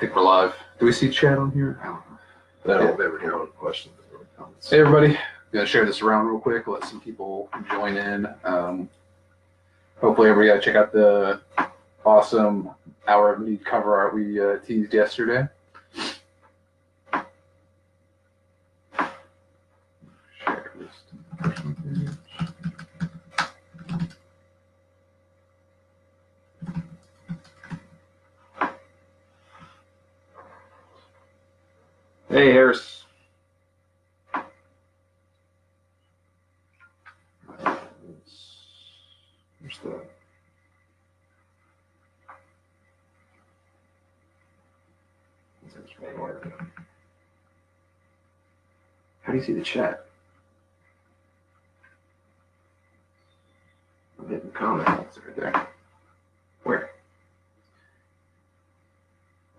think we're live. Do we see chat on here? I don't know. That'll never hear all the questions. Hey everybody, gonna share this around real quick. Let some people join in. Hopefully everybody got to check out the awesome Hour of Need cover art we teased yesterday. Share this to the personal page. Hey, Harris. Where's the... How do you see the chat? I'm hitting comments right there. Where?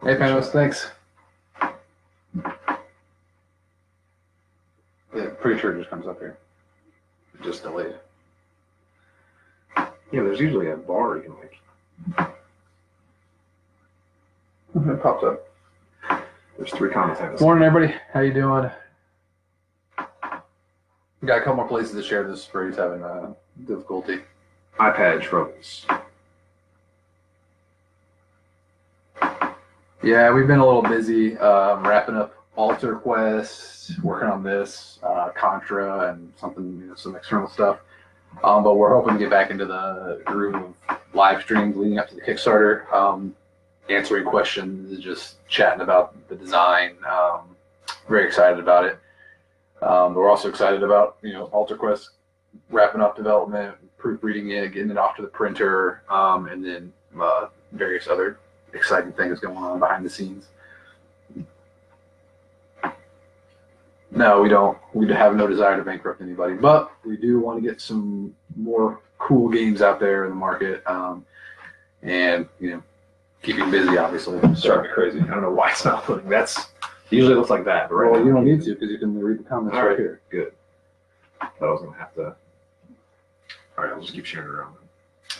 Hey, Panos, thanks. Yeah, pretty sure it just comes up here. Just delayed. Yeah, there's usually a bar you can like. It pops up. There's 3 comments. Morning, everybody. How you doing? Got a couple more places to share this. Brady's having difficulty. iPad troubles. Yeah, we've been a little busy wrapping up Alter Quest, working on this, Contra, and something, some external stuff. But we're hoping to get back into the groove of live streams leading up to the Kickstarter, answering questions, just chatting about the design. Very excited about it. But we're also excited about, Alter Quest wrapping up development, proofreading it, getting it off to the printer, and then various other exciting things going on behind the scenes. No, we don't. We have no desire to bankrupt anybody, but we do want to get some more cool games out there in the market, and keeping busy, obviously. It's driving me crazy. I don't know why it's not loading. Usually it looks like that, but right well, now, you don't need to because you can read the comments right here. Good. Thought I was gonna have to. All right, I'll just keep sharing it around.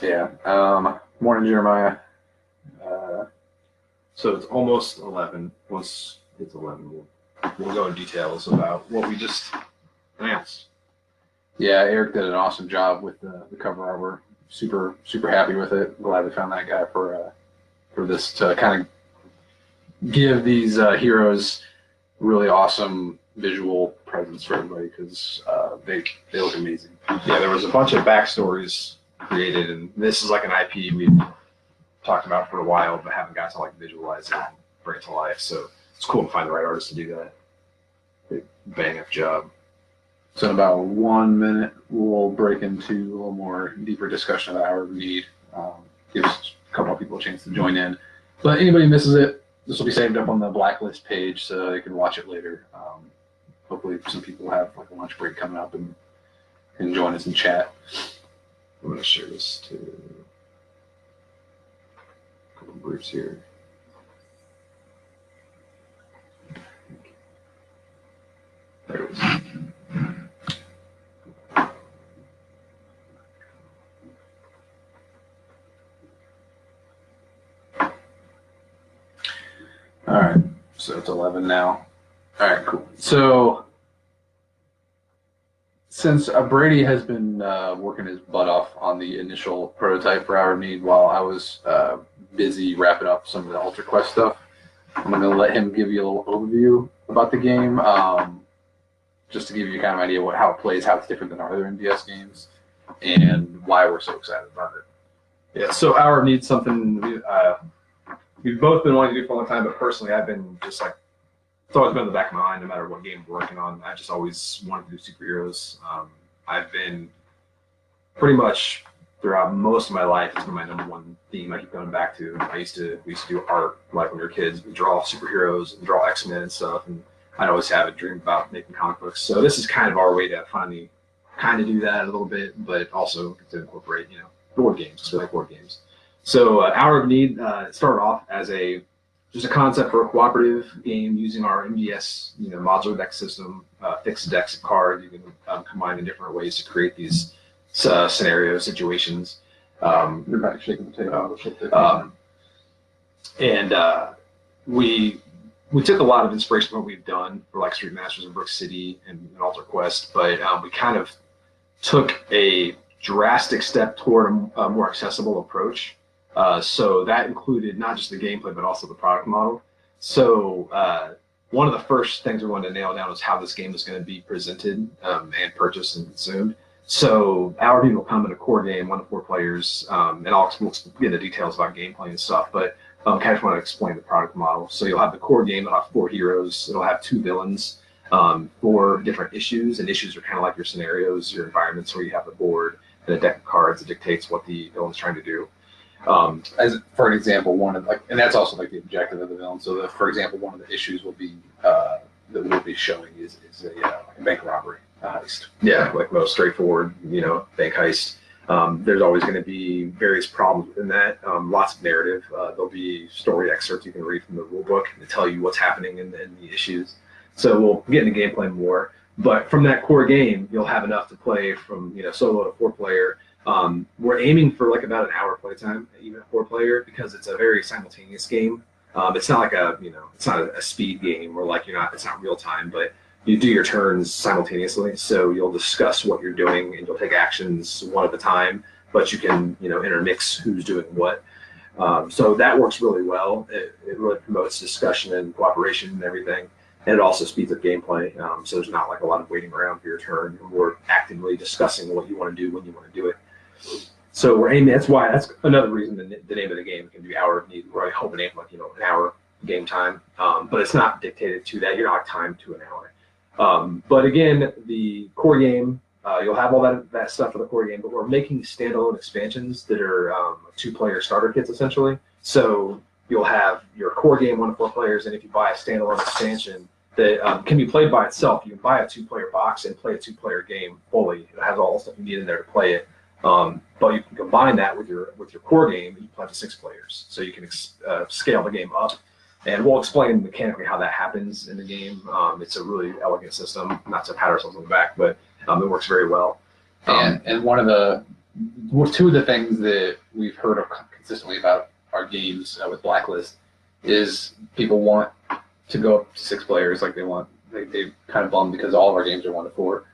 Yeah. Morning, Jeremiah. So it's almost 11. Once it's 11, we'll go in details about what we just announced. Yeah, Eric did an awesome job with the cover art. We're super happy with it. Glad we found that guy for this to kind of give these heroes really awesome visual presence for everybody because they look amazing. Yeah, there was a bunch of backstories created, and this is like an IP we've talked about for a while, but haven't got to like visualize it and bring it to life. So it's cool to find the right artist to do that. Big bang up job. So in about 1 minute, we'll break into a little more deeper discussion of Hour of Need. Gives a couple of people a chance to join in. But anybody misses it, this will be saved up on the blacklist page so they can watch it later. Hopefully some people have like a lunch break coming up and can join us in chat. I'm going to share this to a couple of groups here. There it is. All right, so it's 11 now. All right, cool. So since Brady has been working his butt off on the initial prototype for Hour of Need while I was busy wrapping up some of the Alter Quest stuff, I'm going to let him give you a little overview about the game, just to give you kind of an idea how it plays, how it's different than our other NDS games, and why we're so excited about it. Yeah, so Hour of Need, something we've both been wanting to do for a long time, but personally I've been just like, it's always been in the back of my mind no matter what game we're working on. I just always wanted to do superheroes. I've been pretty much throughout most of my life, it's been my #1 theme I keep going back to. We used to do art like when we were kids. We draw superheroes and draw X-Men and stuff, and I'd always have a dream about making comic books. So this is kind of our way to finally kind of do that a little bit, but also to incorporate, board games, because we like board games. So Hour of Need started off as just a concept for a cooperative game using our MGS, modular deck system, fixed decks of cards. You can combine in different ways to create these scenario situations. You're back shaking the table. we took a lot of inspiration from what we've done for like Street Masters in Brook City and Alter Quest, but we kind of took a drastic step toward a more accessible approach. So that included not just the gameplay, but also the product model. So one of the first things we wanted to nail down was how this game was going to be presented and purchased and consumed. So our game will come in a core game, 1 to 4 players, and we'll get into details about gameplay and stuff, but kind of just want to explain the product model. So you'll have the core game, it'll have 4 heroes, it'll have 2 villains, 4 different issues, and issues are kind of like your scenarios, your environments where you have the board and a deck of cards that dictates what the villain's trying to do. As for an example, one of and that's also like the objective of the villain. So, for example, one of the issues will be that we'll be showing is a bank robbery heist. Yeah, like most straightforward, bank heist. There's always going to be various problems in that. Lots of narrative. There'll be story excerpts you can read from the rule book to tell you what's happening in the issues. So we'll get into gameplay more. But from that core game, you'll have enough to play from solo to 4 player. We're aiming for like about an hour playtime, even at 4 player, because it's a very simultaneous game. It's not like it's not a speed game where like it's not real time, but you do your turns simultaneously. So you'll discuss what you're doing and you'll take actions one at a time, but you can intermix who's doing what. So that works really well. It really promotes discussion and cooperation and everything. And it also speeds up gameplay, so there's not like a lot of waiting around for your turn. You're more actively discussing what you want to do when you want to do it. So we're aiming. That's another reason the name of the game can be Hour of Need. We're hoping to aim like an hour game time, but it's not dictated to that. You're not timed to an hour. But again, the core game, you'll have all that stuff for the core game. But we're making standalone expansions that are 2-player starter kits essentially. So you'll have your core game 1 to 4 players, and if you buy a standalone expansion that can be played by itself, you can buy a 2-player box and play a 2-player game fully. It has all the stuff you need in there to play it. But you can combine that with your core game, and you play up to 6 players. So you can scale the game up, and we'll explain mechanically how that happens in the game. It's a really elegant system, not to pat ourselves on the back, but it works very well. And 2 of the things that we've heard of consistently about our games with Blacklist is people want to go up to 6 players, like they kind of bummed because all of our games are 1 to 4.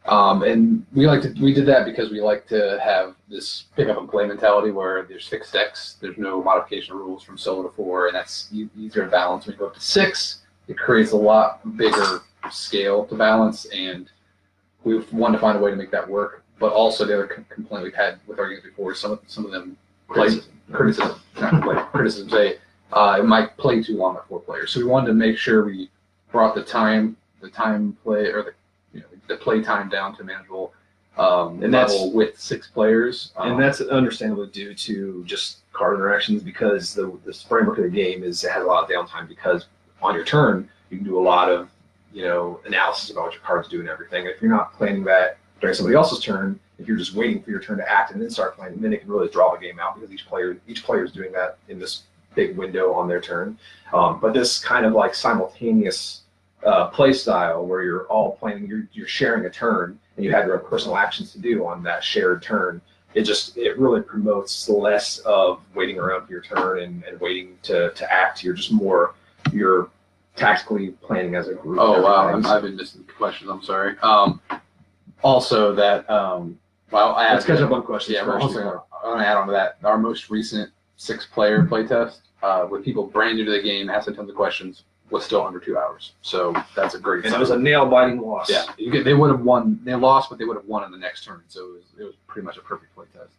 And we did that because we like to have this pick up and play mentality where there's fixed decks, there's no modification rules from solo to 4, and that's easier to balance. When you go up to 6, it creates a lot bigger scale to balance, and we've wanted to find a way to make that work. But also the other complaint we've had with our games before is some of them criticism say it might play too long at 4 players. So we wanted to make sure we brought the time play or the play time down to manageable and level with 6 players. And that's understandably due to just card interactions, because the framework of the game has a lot of downtime, because on your turn you can do a lot of analysis about what your cards do and everything. If you're not planning that during somebody else's turn, if you're just waiting for your turn to act and then start playing, then it can really draw the game out, because each player is doing that in this big window on their turn. But this kind of like simultaneous play style where you're all playing, you're sharing a turn, and you have your own personal actions to do on that shared turn. It really promotes less of waiting around for your turn and waiting to act. You're tactically planning as a group. Oh wow, I've been missing questions. I'm sorry. Also that let's catch up on questions. Yeah, I want to add on to that. Our most recent 6-player playtest with people brand new to the game, asking tons of questions, was still under 2 hours. So that's a great. And it was a nail-biting loss. Yeah, they would have won. They lost, but they would have won in the next turn. So it was pretty much a perfect playtest.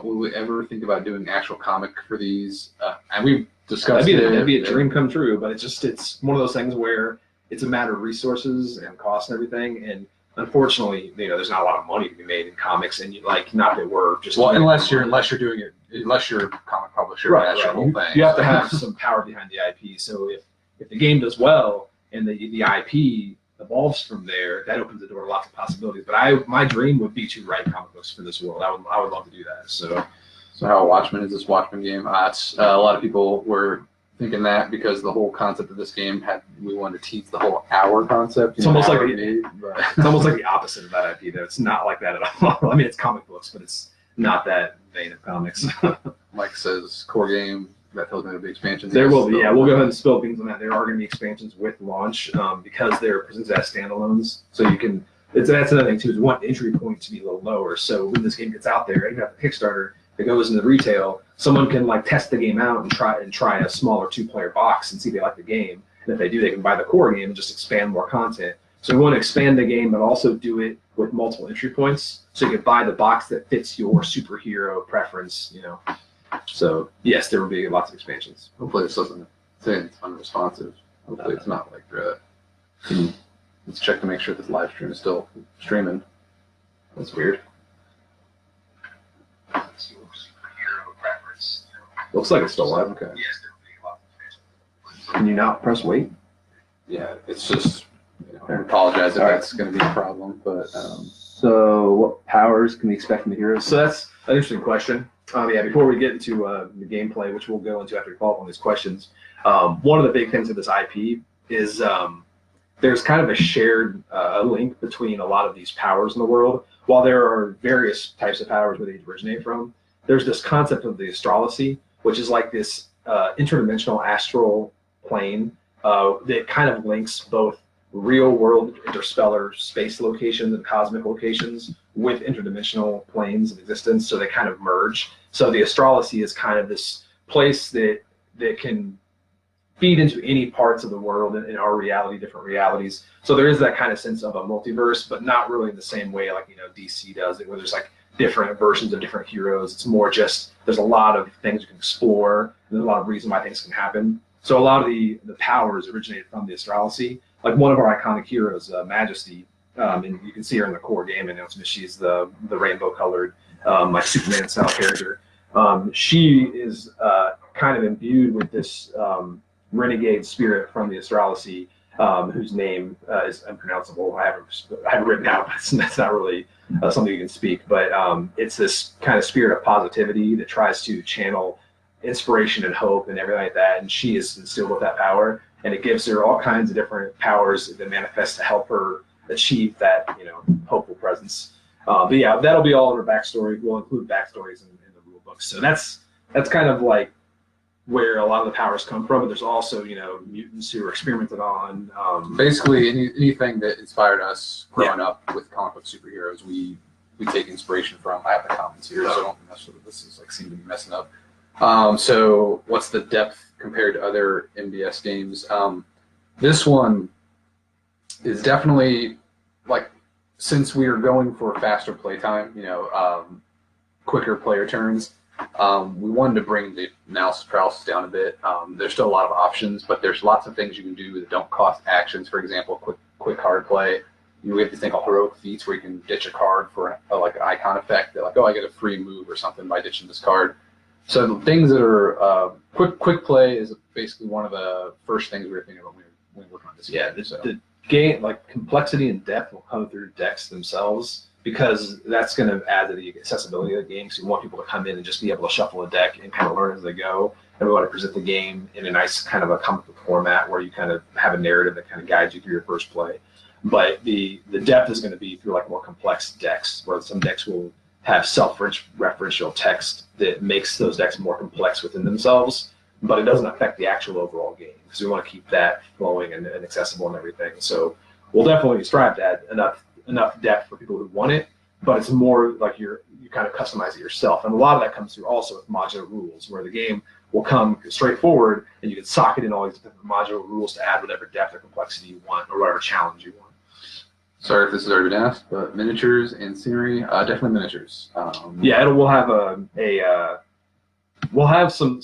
Will we ever think about doing actual comic for these? And we've discussed that'd be a dream come true, but it's one of those things where it's a matter of resources and cost and everything, and unfortunately, there's not a lot of money to be made in comics, and not that we're just unless you're doing it, unless you're a comic publisher, right? That's your whole thing. You have to have some power behind the IP. So if the game does well and the IP evolves from there, that opens the door to lots of possibilities. But my dream would be to write comic books for this world. I would love to do that. So how Watchmen is this Watchmen game? It's a lot of people were thinking that because the whole concept of this game we wanted to tease the whole hour concept. It's almost like it's almost like the opposite of that IP. Though it's not like that at all. I mean, it's comic books, but it's not that vein of comics. Mike says core game that tells me there'll be expansions. There will be, yeah. We'll go ahead and spill things on that. There are going to be expansions with launch because they're presented as standalones. So you can. That's another thing too. Is we want entry point to be a little lower. So when this game gets out there, even after Kickstarter, it goes into retail. Someone can like test the game out and try a smaller 2-player box and see if they like the game. And if they do, they can buy the core game and just expand more content. So we want to expand the game, but also do it with multiple entry points. So you can buy the box that fits your superhero preference. So yes, there will be lots of expansions. Hopefully this doesn't say it's unresponsive. Hopefully it's not like let's check to make sure this live stream is still streaming. That's weird. Looks like it's still live. Okay. Can you not press wait? Yeah, it's just. I apologize if that's going to be a problem, but. So what powers can we expect from the heroes? So that's an interesting question. Before we get into the gameplay, which we'll go into after we follow up on these questions, one of the big things of this IP is there's kind of a shared link between a lot of these powers in the world. While there are various types of powers where they originate from, there's this concept of the astrology, which is like this interdimensional astral plane that kind of links both real world interstellar space locations and cosmic locations with interdimensional planes of existence, so they kind of merge. So the astrology is kind of this place that can feed into any parts of the world in our reality, different realities. So there is that kind of sense of a multiverse, but not really in the same way like DC does it, where there's like different versions of different heroes. It's more just there's a lot of things you can explore. There's a lot of reason why things can happen. So a lot of the powers originated from the astrology. Like one of our iconic heroes, Majesty, and you can see her in the core game announcement. She's the rainbow-colored, like Superman-style character. She is kind of imbued with this renegade spirit from the astrology, whose name is unpronounceable. I haven't written out, but that's not really something you can speak. But it's this kind of spirit of positivity that tries to channel inspiration and hope and everything like that. And she is instilled with that power. And it gives her all kinds of different powers that manifest to help her achieve that, hopeful presence. But yeah, that'll be all in her backstory. We'll include backstories in the rule book. So that's kind of like where a lot of the powers come from. But there's also, mutants who are experimented on. Basically, anything that inspired us growing up with comic book superheroes, we take inspiration from. I have the comments here, so I don't mess with it. This is like seem to be messing up. So what's the depth compared to other MDS games? This one is definitely like, since we are going for faster playtime, quicker player turns, we wanted to bring the analysis paralysis down a bit. There's still a lot of options, but there's lots of things you can do that don't cost actions. For example, quick card play. We have to think of heroic feats where you can ditch a card for like an icon effect. That like, oh, I get a free move or something by ditching this card. So the things that are quick play is basically one of the first things we were thinking about when we were working on this. Yeah, the game, like complexity and depth will come through decks themselves, because that's going to add to the accessibility of the game. So you want people to come in and just be able to shuffle a deck and kind of learn as they go. And we want to present the game in a nice kind of a comic book format where you kind of have a narrative that kind of guides you through your first play. But the depth is going to be through like more complex decks, where some decks will have self-referential text that makes those decks more complex within themselves, but it doesn't affect the actual overall game, because we want to keep that flowing and accessible and everything. So we'll definitely strive to add enough depth for people who want it, but it's more like you kind of customize it yourself. And a lot of that comes through also with modular rules, where the game will come straightforward and you can socket in all these different modular rules to add whatever depth or complexity you want, or whatever challenge you want. Sorry if this has already been asked, but miniatures and scenery, definitely miniatures. Yeah, we'll have we'll have some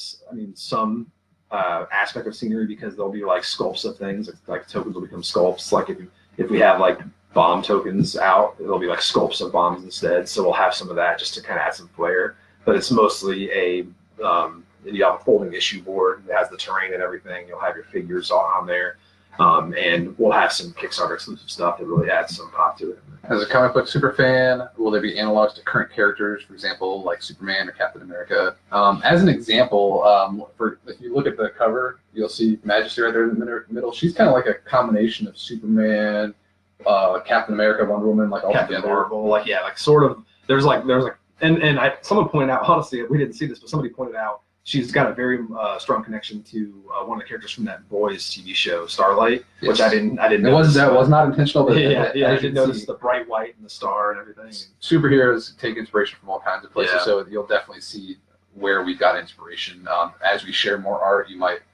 aspect of scenery, because there'll be like sculpts of things, like tokens will become sculpts. Like if we have like bomb tokens out, it'll be like sculpts of bombs instead. So we'll have some of that just to kind of add some flair. But it's mostly you have a folding issue board that has the terrain and everything. You'll have your figures on there. And we'll have some Kickstarter exclusive stuff that really adds some pop to it. As a comic book super fan, will there be analogs to current characters, for example, like Superman or Captain America? As an example, if you look at the cover, you'll see Majesty right there in the middle. She's kind of like a combination of Superman, Captain America, Wonder Woman, like all Captain together. Marvel, like yeah, like sort of. There's like, and someone pointed out, honestly, we didn't see this, but somebody pointed out she's got a very strong connection to one of the characters from that Boys TV show, Starlight, which I didn't notice. That was not intentional, but I did notice the bright white and the star and everything. Superheroes take inspiration from all kinds of places, Yeah. so you'll definitely see where we got inspiration. As we share more art,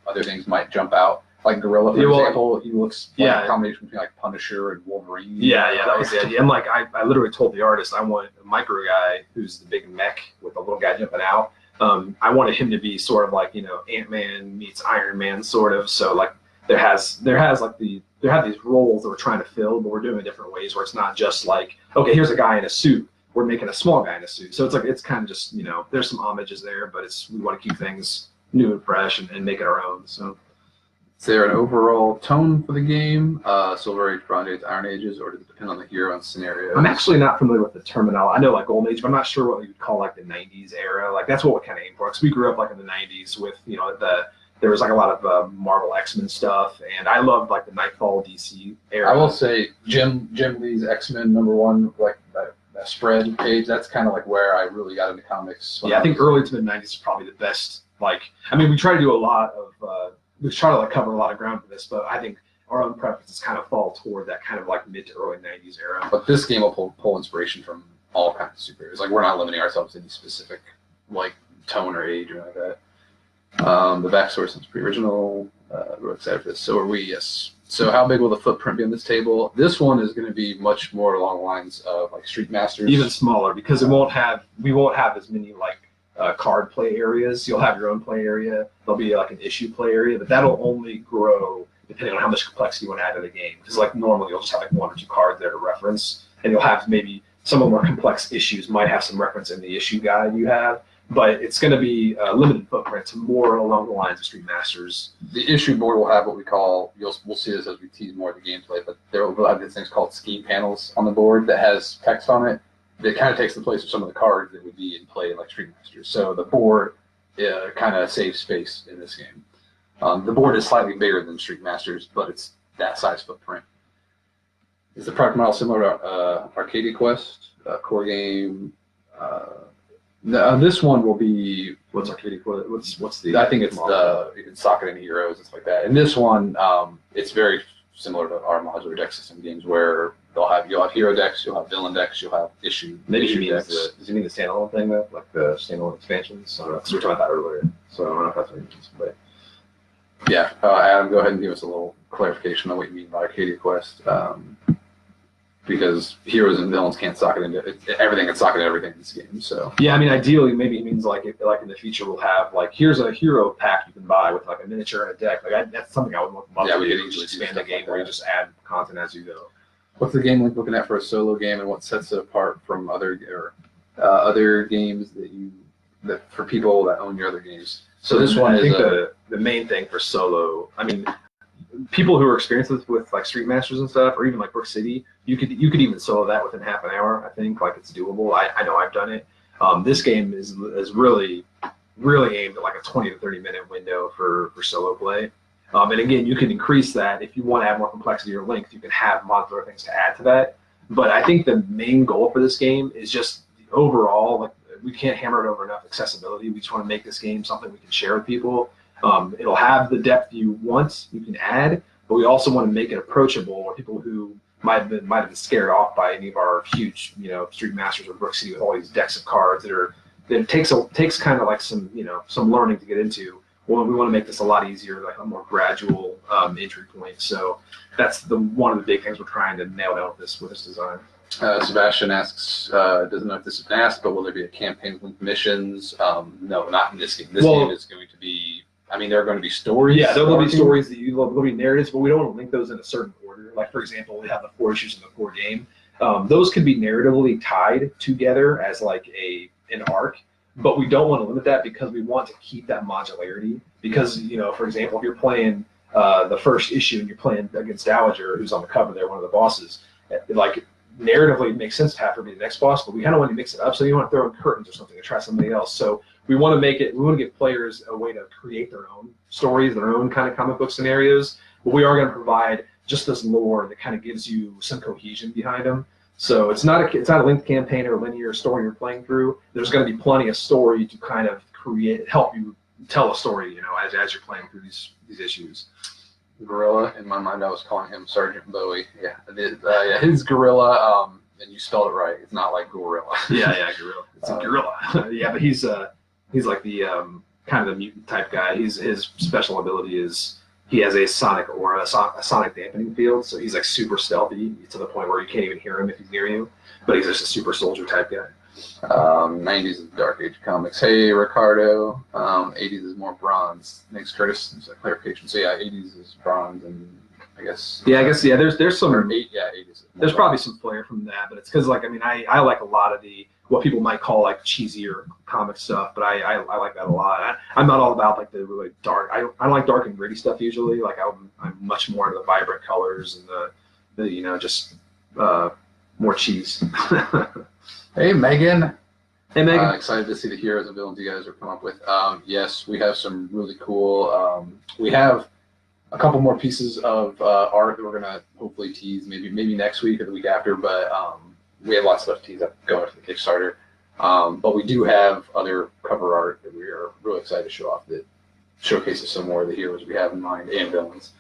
other things might jump out. Like Gorilla, for example, he looks like a combination between like Punisher and Wolverine. Yeah, that was the idea. And like I literally told the artist I want a micro guy who's the big mech with the little guy jumping out. I wanted him to be sort of like, Ant-Man meets Iron Man sort of. So like there have these roles that we're trying to fill, but we're doing it different ways where it's not just like, okay, here's a guy in a suit. We're making a small guy in a suit. So it's kind of just, there's some homages there, but we want to keep things new and fresh and make it our own. So is there an overall tone for the game? Silver Age, Bronze Age, Iron Ages, or does it depend on the hero and scenario? I'm actually not familiar with the terminology. I know like Golden Age, but I'm not sure what you would call like the 90s era. Like that's what we kind of aim for. Because we grew up like in the 90s with, there was like a lot of Marvel X-Men stuff, and I loved like the Nightfall DC era. I will say Jim Lee's X-Men #1, like that spread page, that's kind of like where I really got into comics. Yeah, I think early to mid 90s is probably the best. Like, I mean, we try to do a lot of, we try to like cover a lot of ground for this, but I think our own preferences kind of fall toward that kind of like mid to early 90s era. But this game will pull inspiration from all kinds of superheroes. Like, we're not limiting ourselves to any specific like tone or age or anything like that. The backstory sounds pretty original. We're excited for this. So are we, yes. So how big will the footprint be on this table? This one is going to be much more along the lines of like Street Masters. Even smaller, because we won't have as many like card play areas. You'll have your own play area. There'll be like an issue play area, but that'll only grow depending on how much complexity you want to add to the game. Because like normally you'll just have like 1 or 2 cards there to reference, and you'll have maybe some of the more complex issues might have some reference in the issue guide you have. But it's going to be a limited footprint to more along the lines of Street Masters. The issue board will have what we call, we'll see this as we tease more of the gameplay, but there will have these things called scheme panels on the board that has text on it that kind of takes the place of some of the cards that would be in play like Street Masters. So the board kind of saves space in this game. The board is slightly bigger than Street Masters, but it's that size footprint. Is the product model similar to Arcadia Quest, core game? This one will be What's Arcadia Quest? What's the? I think it's you can sock it into heroes and stuff like that. And this one, it's very similar to our modular deck system games where you'll have hero decks, you'll have villain decks, you'll have issue decks. Does he mean the standalone thing though, like the standalone expansions? I don't know, because we were talking about that earlier, so I don't know if that's what he means. But yeah, Adam, go ahead and give us a little clarification on what you mean by Arcadia Quest. Because heroes and villains can't sock it into everything and sock it into everything in this game. So yeah, I mean, ideally, maybe it means like in the future we'll have like here's a hero pack you can buy with like a miniature and a deck. Like that's something I would love to we do. could easily Expand the game where you just add content as you go. What's the game looking at for a solo game, and what sets it apart from other games that for people that own your other games? So this one I think the main thing for solo, I mean, people who are experienced with like Street Masters and stuff, or even like Brook City, you could even solo that within half an hour. I think like it's doable. I know I've done it. This game is really aimed at like a 20 to 30 minute window for solo play. And again, you can increase that if you want to add more complexity or length. You can have modular things to add to that. But I think the main goal for this game is just the overall, like we can't hammer it over enough, accessibility. We just want to make this game something we can share with people. It'll have the depth you want, you can add, but we also want to make it approachable for people who might have been scared off by any of our huge, Street Masters or Brook City with all these decks of cards that takes kind of like some learning to get into. Well, we want to make this a lot easier, like a more gradual entry point. So that's one of the big things we're trying to nail down with this design. Sebastian asks, doesn't know if this has been asked, but will there be a campaign with missions? No, not in this game. This game is going to be, there are going to be stories. Yeah, there will be stories there'll be narratives, but we don't want to link those in a certain order. Like, for example, we have the 4 issues in the core game. Those could be narratively tied together as like an arc, but we don't want to limit that because we want to keep that modularity. Because, for example, if you're playing the first issue and you're playing against Dowager, who's on the cover there, one of the bosses, like narratively it makes sense to have her be the next boss, but we kind of want to mix it up. So you want to throw in curtains or something to try somebody else. So we want to give players a way to create their own stories, their own kind of comic book scenarios, but we are going to provide just this lore that kind of gives you some cohesion behind them. So it's not a linked campaign or a linear story you're playing through. There's going to be plenty of story to kind of help you tell a story, you know, as you're playing through these issues. Gorilla, in my mind, I was calling him Sergeant Bowie. Yeah, his gorilla. And you spelled it right. It's not like gorilla. Yeah, gorilla. It's a gorilla. Yeah, but he's like the kind of the mutant type guy. His special ability is he has a sonic aura, a sonic dampening field. So he's like super stealthy to the point where you can't even hear him if he's near you. But he's just a super soldier type guy. 90s is Dark Age comics. Hey, Ricardo. 80s is more bronze. Thanks, Curtis. There's a clarification. So yeah, 80s is bronze, and I guess. Yeah, there's some. 80s. There's probably some flair from that, but it's because like I like a lot of the what people might call like cheesier comic stuff, but I like that a lot. I'm not all about like the really dark. I like dark and gritty stuff usually. Like I'm much more into the vibrant colors and the you know just more cheese. Hey, Megan. Hey, Megan. Excited to see the heroes and villains you guys are coming up with. Yes, we have some really cool. We have a couple more pieces of art that we're gonna hopefully tease maybe next week or the week after. But we have lots of stuff to tease up going to the Kickstarter. But we do have other cover art that we are really excited to show off that showcases some more of the heroes we have in mind and villains.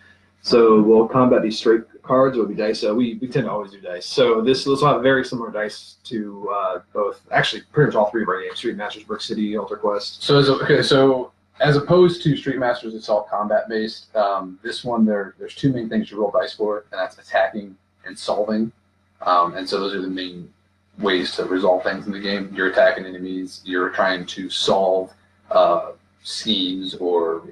So we'll combat these straight cards or be dice. We tend to always do dice. So this will have very similar dice to both, actually pretty much all three of our games, Street Masters, Brick City, Alter Quest. So as opposed to Street Masters, it's all combat based. This one, there's two main things you roll dice for, and that's attacking and solving. And so those are the main ways to resolve things in the game. You're attacking enemies, you're trying to solve schemes or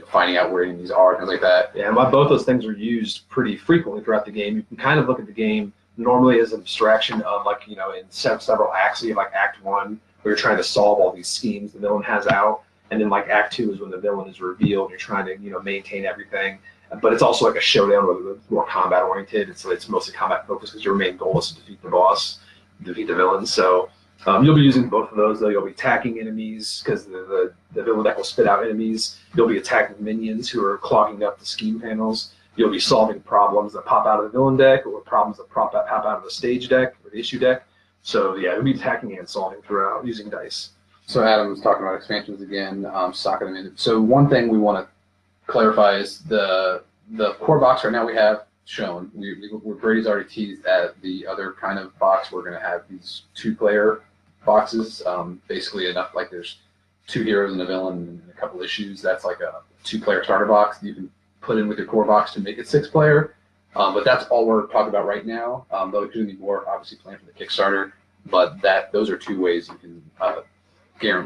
finding out where enemies are, things like that. Yeah, and while both those things are used pretty frequently throughout the game, you can kind of look at the game normally as an abstraction of like, you know, in several acts. You have like Act 1, where you're trying to solve all these schemes the villain has out, and then like Act 2 is when the villain is revealed, and you're trying to, you know, maintain everything. But it's also like a showdown where it's more combat oriented. It's mostly combat focused because your main goal is to defeat the boss, defeat the villain. So you'll be using both of those, though. You'll be attacking enemies because the villain deck will spit out enemies. You'll be attacking minions who are clogging up the scheme panels. You'll be solving problems that pop out of the villain deck or problems that pop out of the stage deck or the issue deck. So yeah, you'll be attacking and solving throughout using dice. So Adam was talking about expansions again, stocking them in. So one thing we want to clarify is the core box right now we have shown. Brady's already teased at the other kind of box. We're going to have these 2-player boxes, basically enough like there's 2 heroes and a villain and a couple issues. That's like a 2-player starter box that you can put in with your core box to make it 6-player. But that's all we're talking about right now. Though there's going to be more obviously planned for the Kickstarter. But those are 2 ways you can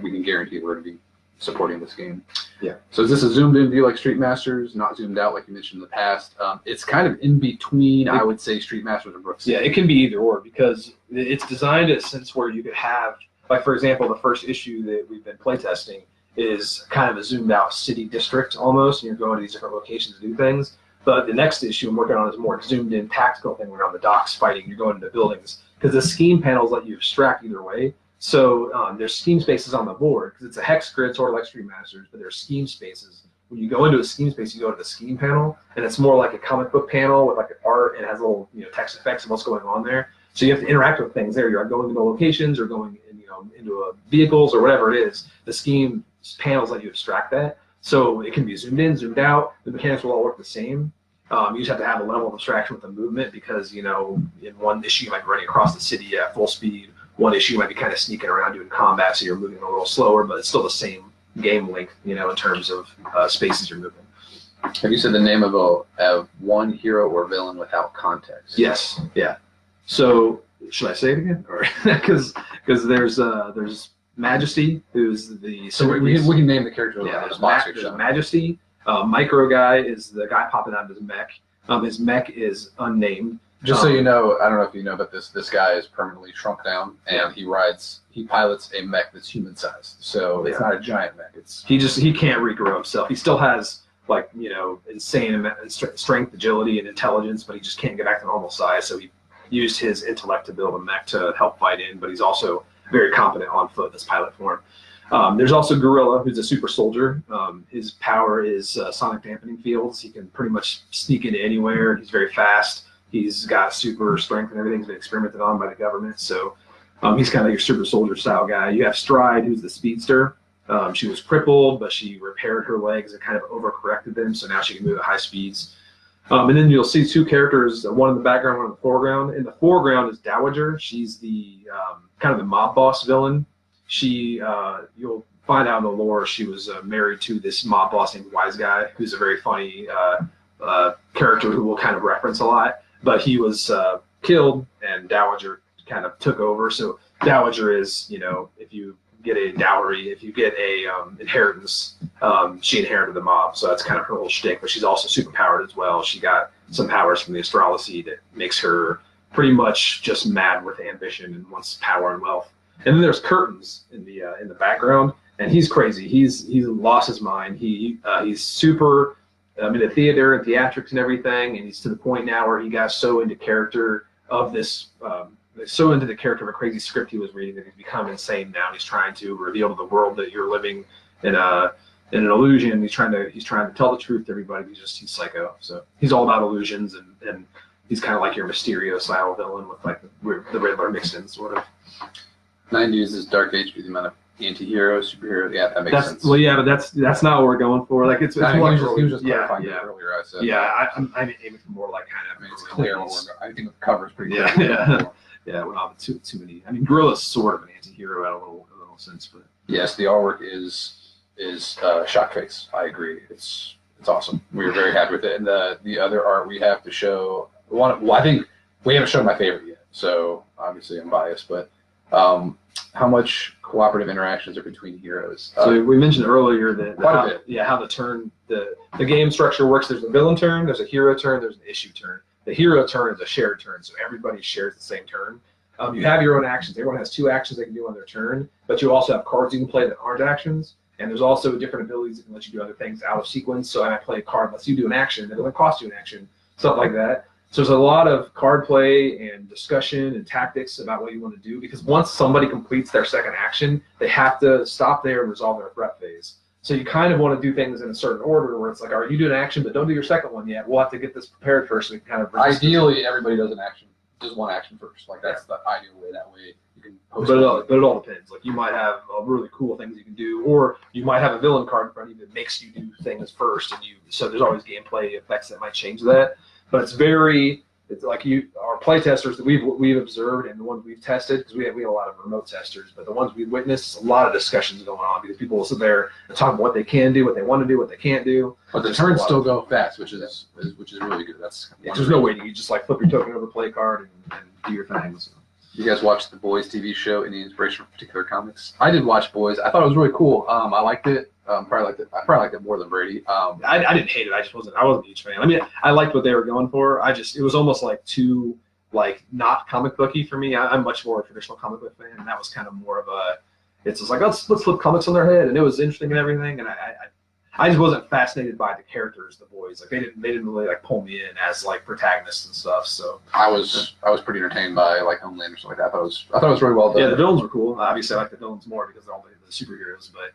we can guarantee we're going to be supporting this game. Yeah. So is this a zoomed in view like Street Masters, not zoomed out like you mentioned in the past? It's kind of in between, I would say, Street Masters and Brooks. Yeah, it can be either or because it's designed in a sense where you could have, like for example, the first issue that we've been playtesting is kind of a zoomed out city district almost, and you're going to these different locations to do things. But the next issue I'm working on is more zoomed in tactical thing. We're on the docks fighting, you're going into buildings because the scheme panels let you abstract either way. So there's scheme spaces on the board because it's a hex grid, sort of like Street Masters, but there's scheme spaces. When you go into a scheme space, you go to the scheme panel, and it's more like a comic book panel with like art, and it has little text effects of what's going on there. So you have to interact with things there. You're going into locations or going into vehicles or whatever it is. The scheme panels let you abstract that. So it can be zoomed in, zoomed out. The mechanics will all work the same. You just have to have a level of abstraction with the movement because in one issue you might be running across the city at full speed. One issue you might be kind of sneaking around doing combat, so you're moving a little slower, but it's still the same game length, in terms of spaces you're moving. Have you said the name of one hero or villain without context? Yes. Yeah. So should I say it again, or because there's Majesty, who's the so we can name the character. Yeah. There's Majesty. Micro guy is the guy popping out of his mech. His mech is unnamed. Just so you know, I don't know if you know, but this guy is permanently shrunk down, and he pilots a mech that's human sized. So it's not a giant mech. He can't regrow himself. He still has insane strength, agility, and intelligence, but he just can't get back to normal size. So he used his intellect to build a mech to help fight in, but he's also very competent on foot in this pilot form. There's also Gorilla, who's a super soldier. His power is sonic dampening fields. He can pretty much sneak into anywhere. He's very fast. He's got super strength and everything's been experimented on by the government. So he's kind of your super soldier style guy. You have Stride, who's the speedster. She was crippled, but she repaired her legs and kind of overcorrected them, so now she can move at high speeds. And then you'll see two characters, one in the background, one in the foreground. In the foreground is Dowager. She's the kind of the mob boss villain. She, you'll find out in the lore, she was married to this mob boss named Wise Guy, who's a very funny character who we'll kind of reference a lot. But he was killed, and Dowager kind of took over. So Dowager is, if you get a dowry, if you get a inheritance, she inherited the mob, so that's kind of her whole shtick. But she's also super powered as well. She got some powers from the astrology that makes her pretty much just mad with ambition and wants power and wealth. And then there's Curtains in the background, and he's crazy. He's lost his mind. He's super into theater and theatrics and everything, and he's to the point now where he got so into character of this. So into the character of a crazy script he was reading that he's become insane now. He's trying to reveal to the world that you're living in an illusion. He's trying to tell the truth to everybody. He's psycho. So he's all about illusions, and he's kind of like your Mysterio style villain with like the Riddler mixed in sort of. 90s is Dark Age with the amount of anti-hero, superhero. Yeah, that makes sense. Well, yeah, but that's not what we're going for. Like it's more. He was just clarifying earlier. I said. Yeah, I'm aiming for more like kind of. I mean, it's clear. I think the cover is pretty clear. Yeah. Yeah, we're not too many. I mean, Gorilla's sort of an anti-hero in a little sense, but yes, the artwork is shock face. I agree. It's awesome. We were very happy with it. And the other art we have to show I think we haven't shown my favorite yet. So obviously I'm biased, but how much cooperative interactions are between heroes? So we mentioned earlier that quite a bit. Yeah, how the game structure works. There's a villain turn, there's a hero turn, there's an issue turn. The hero turn is a shared turn, so everybody shares the same turn. You have your own actions. Everyone has 2 actions they can do on their turn, but you also have cards you can play that aren't actions, and there's also different abilities that can let you do other things out of sequence. So I might play a card that lets you do an action, it doesn't cost you an action, stuff like that. So there's a lot of card play and discussion and tactics about what you want to do, because once somebody completes their second action, they have to stop there and resolve their threat phase. So you kind of want to do things in a certain order where it's like, all right, you do an action, but don't do your second one yet. We'll have to get this prepared first. So we can kind of ideally, everybody does one action first. Like that's the ideal way. That way you can post. But it all depends. Like you might have really cool things you can do, or you might have a villain card in front of you that makes you do things first, and so there's always gameplay effects that might change that. But it's like our play testers that we've observed and the ones we've tested, because we have a lot of remote testers, but the ones we've witnessed, a lot of discussions going on because people will sit there and talk about what they can do, what they want to do, what they can't do. But the turns still go fast, which is really good. That's there's no waiting. You just like flip your token over play card and do your thing. So. You guys watched the Boys TV show? Any inspiration from particular comics? I did watch Boys. I thought it was really cool. I liked it. I probably liked it more than Brady. I didn't hate it. I wasn't a huge fan. I mean, I liked what they were going for. It was almost like too not comic booky for me. I'm much more a traditional comic book fan, and that was kind of more of a. It's just like let's flip comics on their head, and it was interesting and everything. And I just wasn't fascinated by the characters, the boys. Like they didn't really like pull me in as like protagonists and stuff. So I was pretty entertained by like Homeland or something like that. I thought it was really well done. Yeah, the villains were cool. Obviously, I like the villains more because they're all the superheroes, but.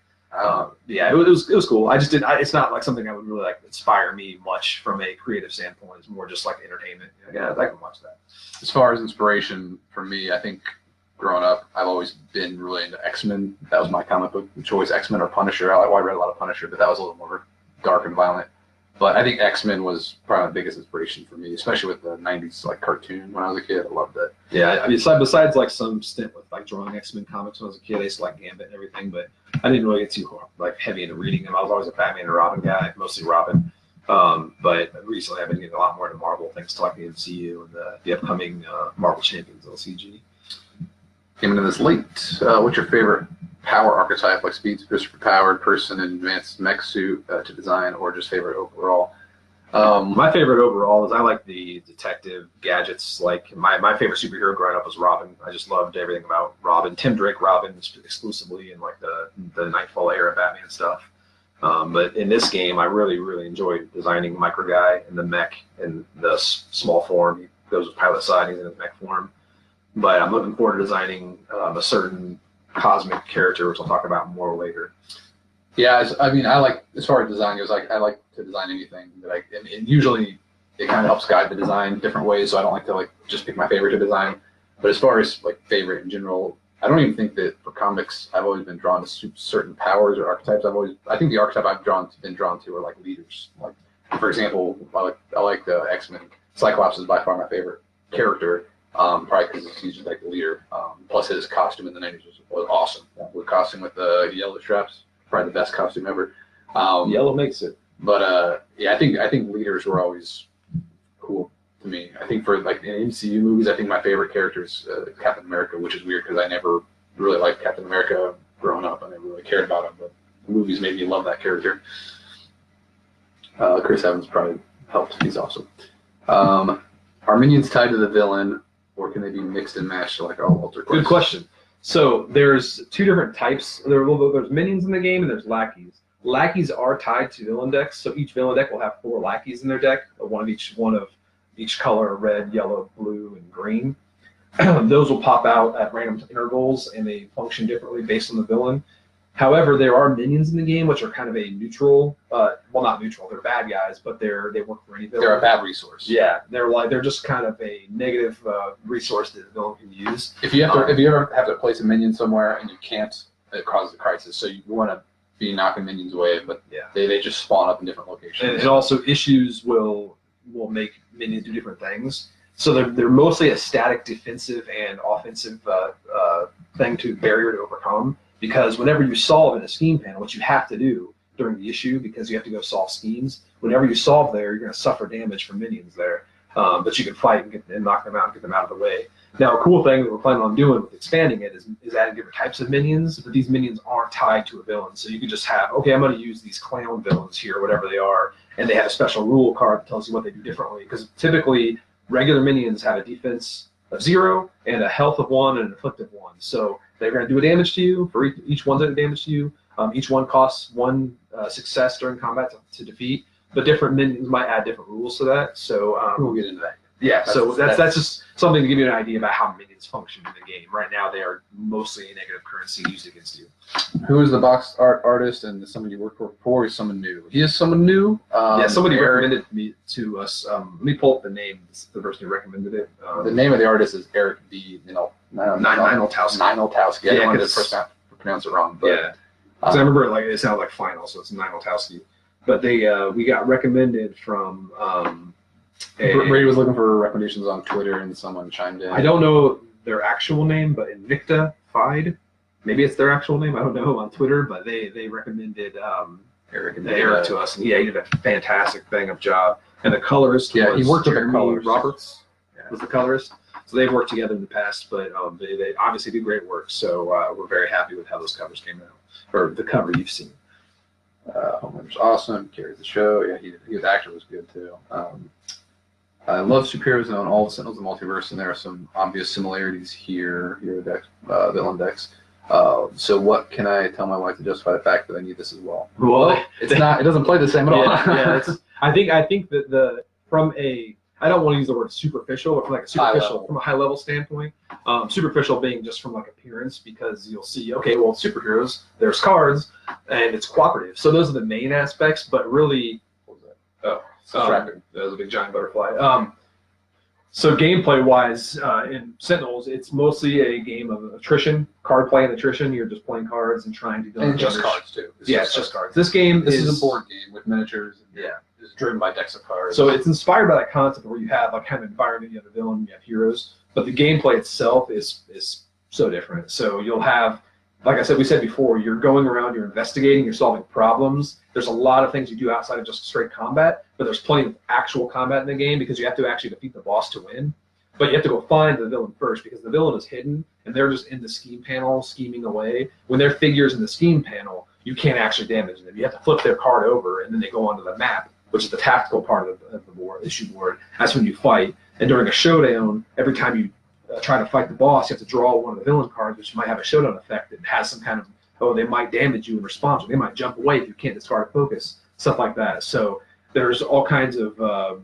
Yeah, it was cool. I just didn't. It's not like something that would really like inspire me much from a creative standpoint. It's more just like entertainment. Yeah, I can watch that. As far as inspiration for me, I think growing up, I've always been really into X-Men. That was my comic book choice: X-Men or Punisher. I read a lot of Punisher, but that was a little more dark and violent. But I think X-Men was probably the biggest inspiration for me, especially with the '90s like cartoon when I was a kid. I loved it. Yeah, I mean, besides like some stint with like drawing X-Men comics when I was a kid, I used to like Gambit and everything, but I didn't really get too like heavy into reading them. I was always a Batman and Robin guy, mostly Robin. But recently I've been getting a lot more into Marvel, thanks to like the MCU and the upcoming Marvel Champions LCG. Came into this late. What's your favorite power archetype, like speed, powered person in advanced mech suit to design, or just favorite overall? My favorite overall is I like the detective gadgets. Like my favorite superhero growing up was Robin. I just loved everything about Robin. Tim Drake Robin exclusively in like the Nightfall era Batman stuff. But in this game, I really enjoyed designing Micro Guy and the mech in the small form. He goes with pilot side, he's in his mech form. But I'm looking forward to designing a certain cosmic character, which I'll talk about more later. Yeah, I mean, I like, as far as design goes, I like to design anything that and usually it kind of helps guide the design different ways, so I don't like to like just pick my favorite to design. But as far as like favorite in general, I don't even think that for comics I've always been drawn to certain powers or archetypes. I think the archetype I've been drawn to are like leaders. Like for example, I like the X-Men. Cyclops is by far my favorite character. Probably because he's just like the leader. Plus his costume in the 90s was awesome. The costume with the yellow straps, probably the best costume ever. Yellow makes it. But yeah, I think leaders were always cool to me. I think for like in MCU movies, I think my favorite character is Captain America, which is weird because I never really liked Captain America growing up. I never really cared about him, but the movies made me love that character. Chris Evans probably helped. He's awesome. Are minions tied to the villain, or can they be mixed and matched like all Alter Quest? Good question. So there's two different types. There's minions in the game and there's lackeys. Lackeys are tied to villain decks, so each villain deck will have 4 lackeys in their deck, one of each color: red, yellow, blue, and green. Those will pop out at random intervals, and they function differently based on the villain. However, there are minions in the game which are kind of a neutral. Well, not neutral. They're bad guys, but they work for any villain. They're a bad resource. Yeah, they're just kind of a negative resource that the villain can use. If you ever have to place a minion somewhere and you can't, it causes a crisis. So you want to be knocking minions away, but yeah, they just spawn up in different locations. And also issues will make minions do different things. So they're mostly a static defensive and offensive barrier to overcome. Because whenever you solve in a scheme panel, what you have to do during the issue, because you have to go solve schemes, whenever you solve there, you're going to suffer damage from minions there. But you can fight and knock them out and get them out of the way. Now, a cool thing that we're planning on doing with expanding it is adding different types of minions, but these minions aren't tied to a villain. So you can just have, okay, I'm going to use these clown villains here, whatever they are, and they have a special rule card that tells you what they do differently. Because typically, regular minions have a defense of 0 and a health of 1 and an afflict of 1. So they're going to do a damage to you. For each one's going to damage to you. Each one costs 1 success during combat to defeat. But different minions might add different rules to that. So we'll get into that. Yeah, so that's just something to give you an idea about how minions function in the game. Right now, they are mostly a negative currency used against you. Who is the box art artist and someone you worked for before? Is someone new? He is someone new. Yeah, somebody recommended me to us. Let me pull up the name. This is the person who recommended it. The name of the artist is Eric B. Ninoltowski. Ninoltowski. I didn't want to pronounce it wrong. But, yeah, because I remember it sounded like final, so it's Ninoltowski. But we got recommended from. Brady was looking for recommendations on Twitter, and someone chimed in. I don't know their actual name, but Invicta Fide, maybe it's their actual name. I don't know on Twitter, but they recommended Eric to us, and he did a fantastic job. And the colorist, he worked with the colorist. Roberts was the colorist. So they've worked together in the past, but they obviously do great work. So we're very happy with how those covers came out, or the cover you've seen. Homelander's awesome. Carries the show. Yeah, his actor was good too. I love superheroes and on all the Sentinels of the Multiverse, and there are some obvious similarities here decks, villain decks. So what can I tell my wife to justify the fact that I need this as well? Well, it's not. It doesn't play the same at all. Yeah, I think that I don't want to use the word superficial, but from a high level standpoint, superficial being just from like appearance, because you'll see, okay, well, superheroes, there's cards, and it's cooperative. So those are the main aspects, but really, what was that? Oh. That was a big giant butterfly. So gameplay-wise, in Sentinels, it's mostly a game of attrition, card play and attrition. You're just playing cards and trying to do and just cards too. It's just cards. This is a board game with miniatures. Yeah, it's driven by decks of cards. So it's inspired by that concept where you have like kind of environment, you have a villain, you have heroes, but the gameplay itself is so different. So you'll have, like I said, we said before, you're going around, you're investigating, you're solving problems. There's a lot of things you do outside of just straight combat, but there's plenty of actual combat in the game because you have to actually defeat the boss to win. But you have to go find the villain first because the villain is hidden and they're just in the scheme panel scheming away. When they're figures in the scheme panel, you can't actually damage them. You have to flip their card over and then they go onto the map, which is the tactical part of the board, issue board. That's when you fight. And during a showdown, every time you try to fight the boss, you have to draw one of the villain cards, which might have a showdown effect. It has some kind of, they might damage you in response, or they might jump away if you can't discard a focus, stuff like that. So there's all kinds of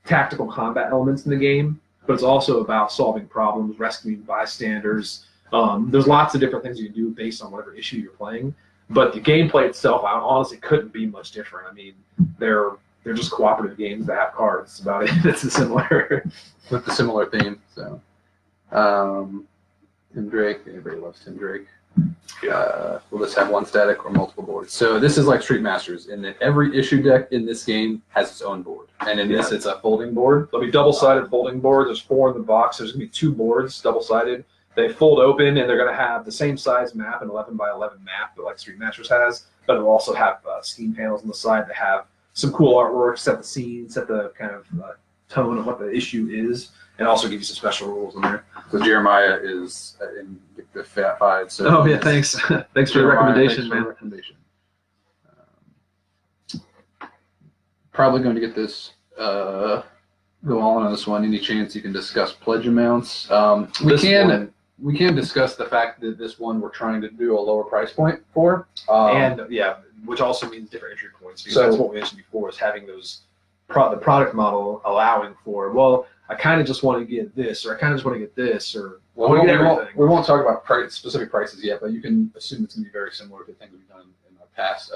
tactical combat elements in the game, but it's also about solving problems, rescuing bystanders. There's lots of different things you can do based on whatever issue you're playing. But the gameplay itself, I honestly couldn't be much different. I mean, they're just cooperative games that have cards. That's about it. It's similar. With the similar theme, so. Tim Drake. Everybody loves Tim Drake. Will this have one static or multiple boards? So this is like Street Masters in that every issue deck in this game has its own board. And in this, it's a folding board. There'll be double-sided folding boards. There's 4 in the box. There's going to be 2 boards, double-sided. They fold open, and they're going to have the same size map, an 11 by 11 map that like Street Masters has, but it'll also have steam panels on the side that have some cool artwork, set the scene, set the kind of tone of what the issue is, and also give you some special rules in there. So Jeremiah is in the Fat Five. So thanks. Thanks for the recommendation, man. Probably going to get this go on this one. Any chance you can discuss pledge amounts? We can discuss the fact that this one we're trying to do a lower price point for, which also means different entry points. Because that's what we mentioned before, is having those the product model allowing for, well, I kind of just want to get this, or I kind of just want to get this, or we won't talk about specific prices yet, but you can assume it's going to be very similar to things we've done in the past.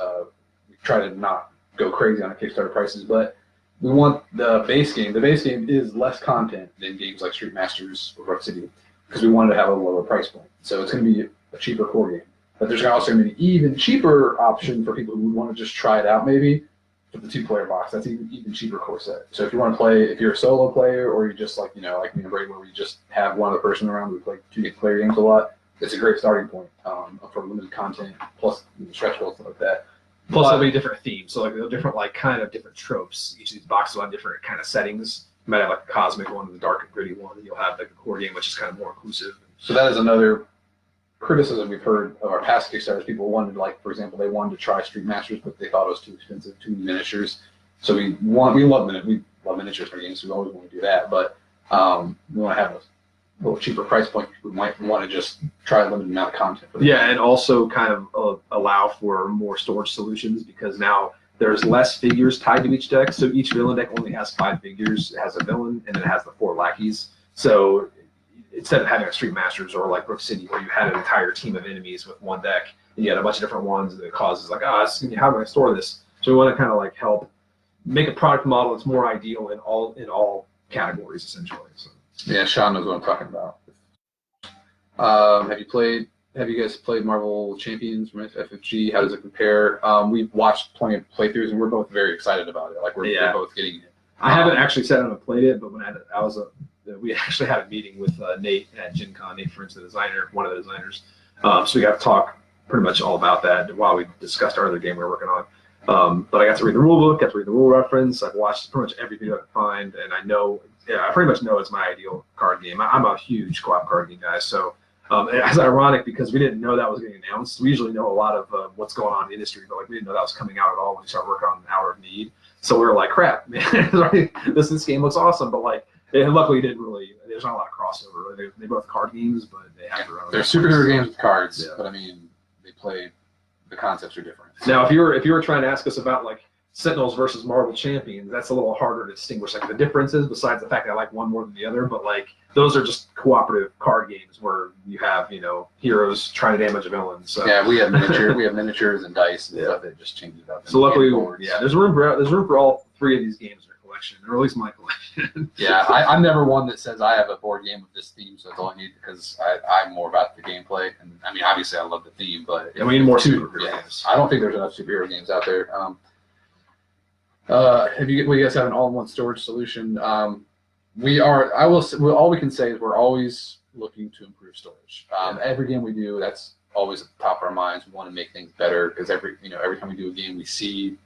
We try to not go crazy on the Kickstarter prices, but we want the base game. The base game is less content than games like Street Masters or Rock City, because we wanted to have a lower price point. So it's going to be a cheaper core game. But there's also going to be an even cheaper option for people who would want to just try it out maybe, for the 2-player box. That's an even cheaper core set. So if you want to play, if you're a solo player, or you just like, like me and Brady, where we just have one other person around, we play 2-player games a lot, it's a great starting point for limited content, plus stretch goals, stuff like that. Plus there'll be different themes, so like different different tropes. Each of these boxes will have different kind of settings. You might have like a cosmic one and the dark and gritty one, and you'll have like a core game which is kind of more inclusive. So that is another criticism we've heard of our past Kickstarters. People wanted, like, for example, they wanted to try Street Masters, but they thought it was too expensive, too many miniatures. So we love miniatures for games, so we always want to do that. But we want to have a little cheaper price point. We might want to just try a limited amount of content. For and also kind of allow for more storage solutions, because now there's less figures tied to each deck. So each villain deck only has 5 figures. It has a villain, and then it has the 4 lackeys. So instead of having a Street Masters or like Brook City, where you had an entire team of enemies with one deck, and you had a bunch of different ones that causes like, how do I store this? So we want to kind of like help make a product model that's more ideal in all categories, essentially. So. Yeah, Sean knows what I'm talking about. Have you guys played Marvel Champions from FFG? How does it compare? We've watched plenty of playthroughs, and we're both very excited about it. Like we're both getting it. I haven't actually sat down and played it, but when we actually had a meeting with Nate at Gen Con. Nate Friends, the designer, one of the designers. So we got to talk pretty much all about that while we discussed our other game we were working on. But I got to read the rule book, got to read the rule reference. I've watched pretty much every video I could find, and I pretty much know it's my ideal card game. I'm a huge co-op card game guy, so it's ironic because we didn't know that was getting announced. We usually know a lot of what's going on in the industry, but like we didn't know that was coming out at all when we started working on Hour of Need. So we were like, crap, man, this game looks awesome, but like, and luckily, there's not a lot of crossover. They're both card games, but they have their own. They're superhero games with cards, but I mean, the concepts are different. Now, if you were trying to ask us about like Sentinels versus Marvel Champions, that's a little harder to distinguish like the differences, besides the fact that I like one more than the other. But like those are just cooperative card games where you have heroes trying to damage a villain. So yeah, we have miniatures and dice and stuff that just changes it up. So luckily, there's room for all 3 of these games in our collection, or at least my collection. Yeah, I'm never one that says I have a board game with this theme, so that's all I need, because I'm more about the gameplay. And I mean, obviously, I love the theme, but we need more superhero games. I don't think there's enough superhero games out there. Will you guys have an all-in-one storage solution? All we can say is we're always looking to improve storage. Every game we do, that's always at the top of our minds. We want to make things better, because every time we do a game, we see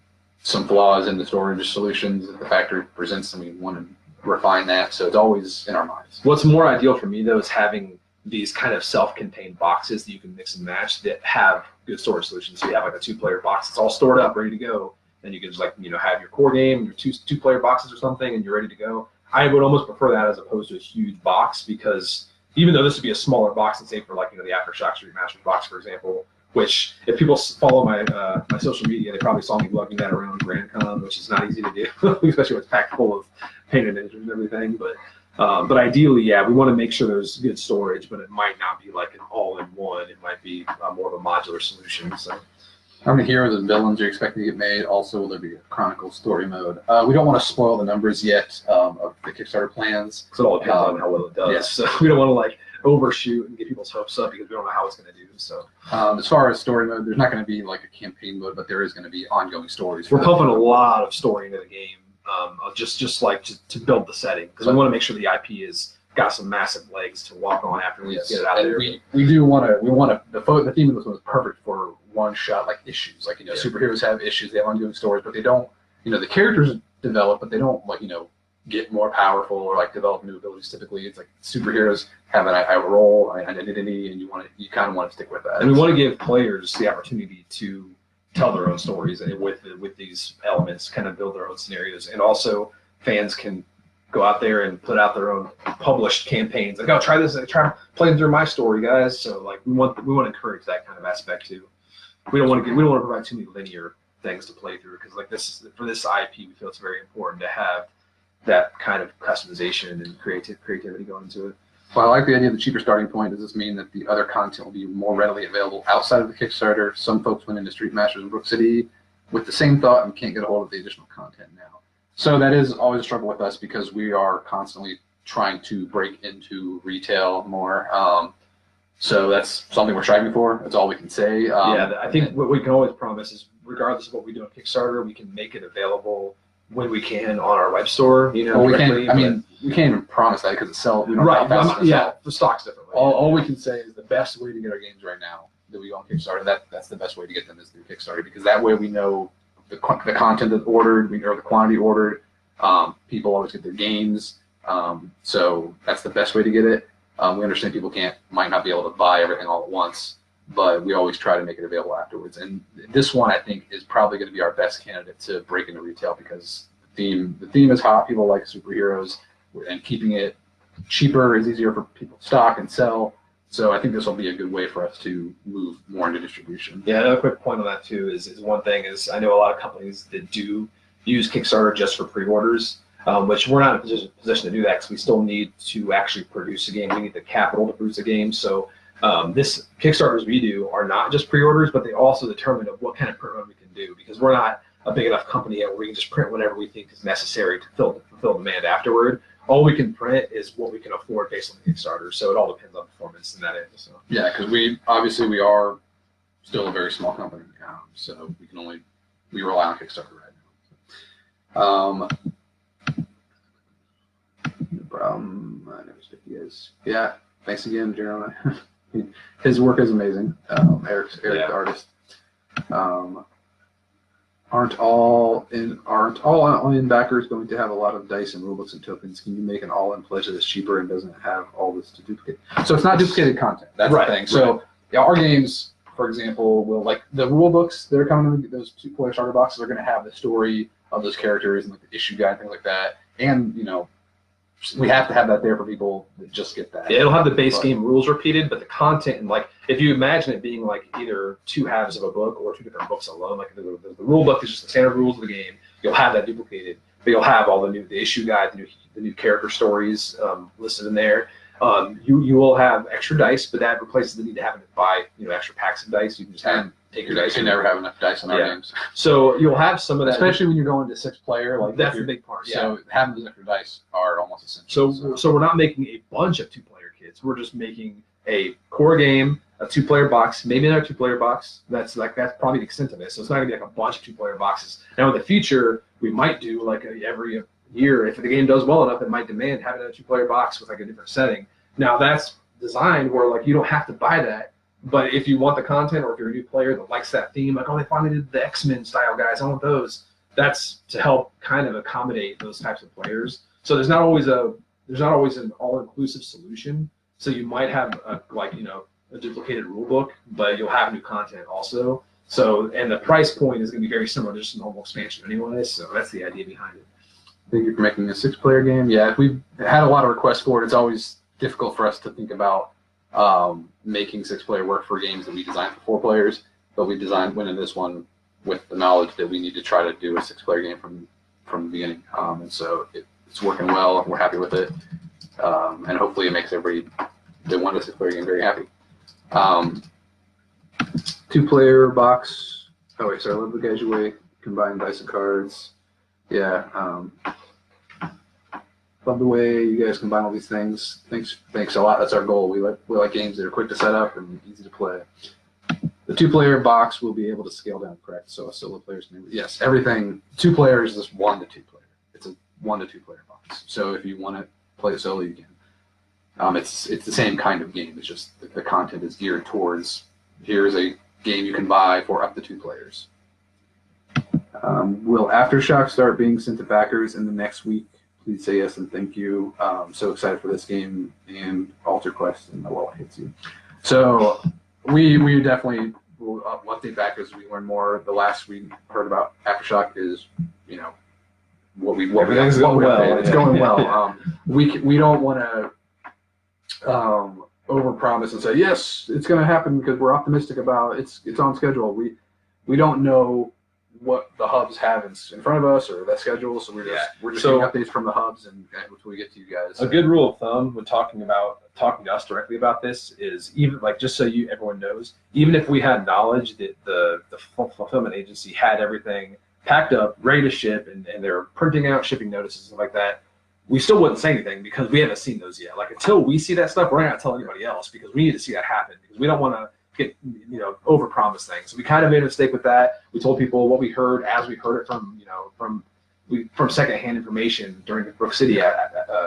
some flaws in the storage solutions that the factory presents, and we want to refine that. So it's always in our minds. What's more ideal for me though is having these kind of self-contained boxes that you can mix and match that have good storage solutions. So you have like a 2-player box that's all stored up, ready to go. Then you can just have your core game, your two-player boxes or something, and you're ready to go. I would almost prefer that as opposed to a huge box, because even though this would be a smaller box, and say for like the Aftershock Street Masters box, for example, which if people follow my my social media, they probably saw me lugging that around Grand Con, which is not easy to do, especially when it's packed full of painted images and everything. But ideally, we want to make sure there's good storage, but it might not be like an all-in-one. It might be more of a modular solution. So. How many heroes and villains are you expecting to get made? Also, will there be a Chronicle story mode? We don't want to spoil the numbers yet of the Kickstarter plans. So it all depends on how well it does. Yeah. So we don't want to overshoot and get people's hopes up because we don't know how it's going to do. So as far as story mode, there's not going to be like a campaign mode, but there is going to be ongoing stories. We're pumping a lot of story into the game, just like to build the setting because we want to make sure the IP is got some massive legs to walk on after we get it out there. We want to the theme of this one is perfect for one shot like issues. Like superheroes have issues, they have ongoing stories, but they don't. The characters develop, but they don't get more powerful or like develop new abilities. Typically, it's like superheroes have a role, an identity, and you kind of want to stick with that. And we want to give players the opportunity to tell their own stories and with these elements, kind of build their own scenarios, and also fans can go out there and put out their own published campaigns. Like, oh, try this, try playing through my story, guys. So like we want to encourage that kind of aspect too. We don't want to provide too many linear things to play through because like for this IP, we feel it's very important to have that kind of customization and creativity going into it. Well, I like the idea of the cheaper starting point. Does this mean that the other content will be more readily available outside of the Kickstarter? Some folks went into Street Masters in Brook City with the same thought and can't get a hold of the additional content now. So that is always a struggle with us because we are constantly trying to break into retail more. So that's something we're striving for. That's all we can say. I think what we can always promise is regardless of what we do on Kickstarter, we can make it available when we can on our web store. Well, we can't. I mean, we can't even promise that because it's sell. We don't know how fast it's sell. The stock's different. All we can say is the best way to get our games right now that we go on Kickstarter. That's the best way to get them is through Kickstarter because that way we know the content that's ordered, we know the quantity ordered. People always get their games, so that's the best way to get it. We understand people might not be able to buy everything all at once, but we always try to make it available afterwards. And this one, I think, is probably going to be our best candidate to break into retail because the theme is hot. People like superheroes, and keeping it cheaper is easier for people to stock and sell. So I think this will be a good way for us to move more into distribution. Yeah, another quick point on that too is one thing is I know a lot of companies that do use Kickstarter just for pre-orders, which we're not in a position to do that because we still need to actually produce a game. We need the capital to produce a game. So this Kickstarters we do are not just pre-orders, but they also determine what kind of print run we can do because we're not a big enough company yet where we can just print whatever we think is necessary to fulfill demand afterward. All we can print is what we can afford based on the Kickstarter. So it all depends on performance in that end. So. Yeah, because we are still a very small company, so we rely on Kickstarter right now. No problem. I never speak to you guys. Yeah, thanks again, Jeremiah. His work is amazing. Eric's the artist. Aren't all in backers going to have a lot of dice and rulebooks and tokens? Can you make an all-in pledge that is cheaper and doesn't have all this to duplicate? So it's not duplicated content. That's the thing. So our games, for example, will like the rulebooks that are coming in those 2-player starter boxes are going to have the story of those characters and like the issue guide, things like that. And we have to have that there for people that just get that. Yeah, it'll have the base game rules repeated, but the content and like if you imagine it being like either 2 halves of a book or 2 different books alone, like the rule book is just the standard rules of the game. You'll have that duplicated, but you'll have all the issue guide, the new character stories listed in there. You will have extra dice, but that replaces the need to have to buy extra packs of dice. You can just take your dice. You never have enough dice in our games. So you'll have some of that, especially when you're going to 6-player. Like that's the big part. Yeah. So having those extra dice are almost essential. So we're not making a bunch of 2-player kits. We're just making a core game, a 2-player box, maybe another 2-player box. That's probably the extent of it. So it's not gonna be like a bunch of 2-player boxes. Now in the future, we might do like every year, if the game does well enough, it might demand having a 2-player box with like a different setting. Now that's designed where like you don't have to buy that. But if you want the content, or if you're a new player that likes that theme, like, oh, they finally did the X-Men style guys, I want those. That's to help kind of accommodate those types of players. So there's not always an all-inclusive solution. So you might have a duplicated rule book, but you'll have new content also. So and the price point is going to be very similar to just a normal expansion anyway. So that's the idea behind it. Thank you for making a 6-player game. Yeah, if we've had a lot of requests for it, it's always difficult for us to think about making 6-player work for games that we designed for 4 players, but we went in this one with the knowledge that we need to try to do a 6-player game from the beginning, and so it's working well. We're happy with it, and hopefully it makes everybody that wanted a 6-player game very happy. 2-player box. Oh wait, sorry. I love the Gaijue combined dice and cards. Yeah. Love the way you guys combine all these things. Thanks a lot. That's our goal. We like games that are quick to set up and easy to play. The 2-player box will be able to scale down, correct? So a solo players can, yes, everything. 2 players is 1 to 2 player. It's a 1 to 2 player box. So if you want to play it solo, you can. It's the same kind of game. It's just the content is geared towards here's a game you can buy for up to 2 players. Will Aftershock start being sent to backers in the next week? Please say yes and thank you. So excited for this game and Alter Quest and the wall hits you. So we definitely will update backers as we learn more. The last we heard about Aftershock is what we Everything's going well. It's going well. We don't want to overpromise and say yes, it's going to happen because we're optimistic about it's on schedule. We don't know what the hubs have in front of us or that schedule, so we're just getting updates from the hubs and until we get to you guys. A good rule of thumb when talking to us directly about this is even just so everyone knows, even if we had knowledge that the fulfillment agency had everything packed up, ready to ship, and they're printing out shipping notices and stuff like that, we still wouldn't say anything because we haven't seen those yet. Like until we see that stuff, we're not gonna tell anybody else because we need to see that happen because we don't want to get overpromise things. So we kind of made a mistake with that. We told people what we heard as we heard it from secondhand information during the Brook City.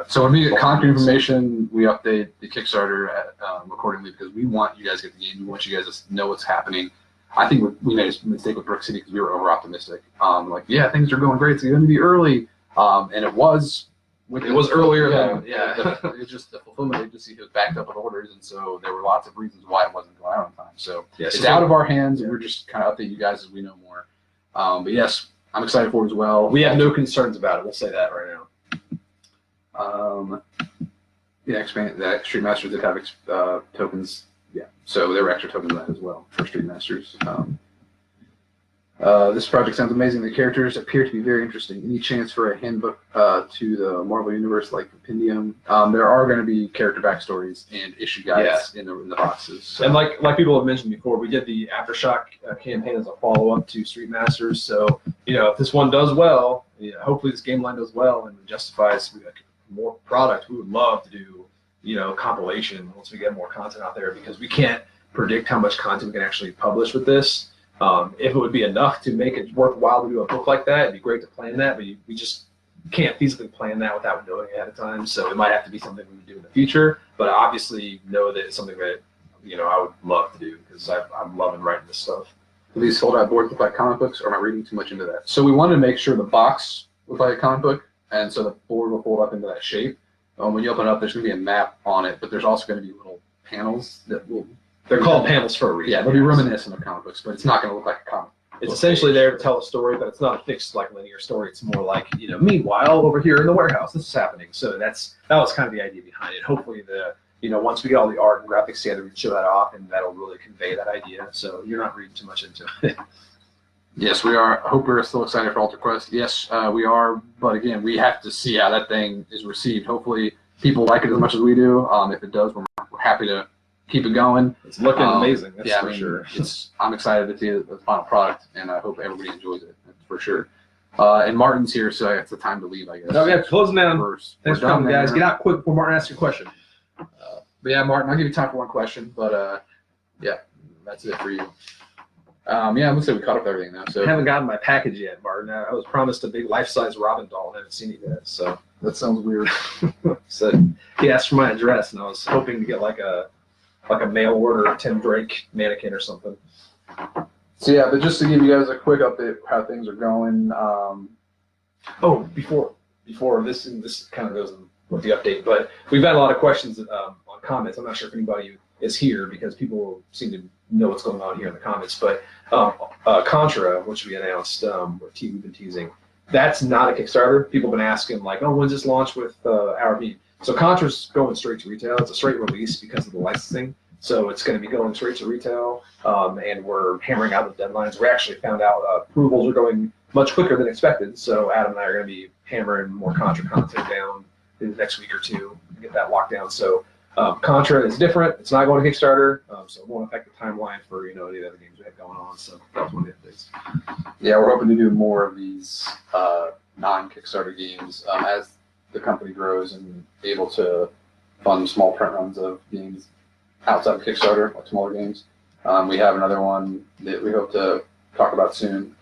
So when we get concrete information, we update the Kickstarter accordingly because we want you guys to get the game. We want you guys to know what's happening. I think we made a mistake with Brook City because we were over optimistic. Things are going great. It's going to be early, and it was. It was earlier than It's just the fulfillment agency was backed up with orders, and so there were lots of reasons why it wasn't going out on time. So it's out of our hands, and we're just kind of updating you guys as we know more. But yes, I'm excited for it as well. We have no concerns about it. We'll say that right now. The Street Masters did have tokens. Yeah, so there were extra tokens on that as well for Street Masters. This project sounds amazing. The characters appear to be very interesting. Any chance for a handbook to the Marvel Universe like Compendium? There are going to be character backstories and issue guides in the boxes. So. And like people have mentioned before, we did the Aftershock campaign as a follow-up to Street Masters. So if this one does well, hopefully this game line does well and justifies more product. We would love to do compilation once we get more content out there because we can't predict how much content we can actually publish with this. If it would be enough to make it worthwhile to do a book like that, it'd be great to plan that, but we just can't feasibly plan that without knowing ahead of time. So it might have to be something we would do in the future, but I obviously know that it's something that I would love to do because I'm loving writing this stuff. Do these sold out boards look like comic books, or am I reading too much into that? So we wanted to make sure the box looked like a comic book, and so the board will fold up into that shape. When you open it up, there's going to be a map on it, but there's also going to be little panels that will. They're called panels for a reason. Yeah, they'll be reminiscent of comic books, but it's not going to look like a comic. It's essentially there to tell a story, but it's not a fixed linear story. It's more like meanwhile over here in the warehouse, this is happening. So that was kind of the idea behind it. Hopefully once we get all the art and graphics together, we can show that off, and that'll really convey that idea. So you're not reading too much into it. Yes, we are. I hope we're still excited for Alter Quest. Yes, we are. But again, we have to see how that thing is received. Hopefully, people like it as much as we do. If it does, we're happy to keep it going. It's looking amazing. That's for sure. I'm excited to see the final product, and I hope everybody enjoys it. That's for sure. And Martin's here, so it's the time to leave, I guess. Oh, yeah, closing down. Thanks for coming, guys. There. Get out quick before Martin asks your question. But yeah, Martin, I'll give you time for one question, but that's it for you. It looks like we caught up with everything now. So I haven't gotten my package yet, Martin. I was promised a big life-size Robin doll and I haven't seen it yet. So that sounds weird. So he asked for my address, and I was hoping to get like a mail order Tim Drake mannequin or something. So yeah, but just to give you guys a quick update how things are going. Before this kind of goes in with the update, but we've had a lot of questions on comments. I'm not sure if anybody is here because people seem to know what's going on here in the comments. But Contra, which we announced, we've been teasing, that's not a Kickstarter. People have been asking like, oh, when's this launch with Our Beat? So Contra's going straight to retail. It's a straight release because of the licensing. So it's going to be going straight to retail, and we're hammering out the deadlines. We actually found out approvals are going much quicker than expected. So Adam and I are going to be hammering more Contra content down in the next week or two to get that locked down. So Contra is different. It's not going to Kickstarter, so it won't affect the timeline for any of the other games we have going on. So that was one of the updates. Yeah, we're hoping to do more of these non-Kickstarter games as the company grows and able to fund small print runs of games outside of Kickstarter, like smaller games. We have another one that we hope to talk about soon.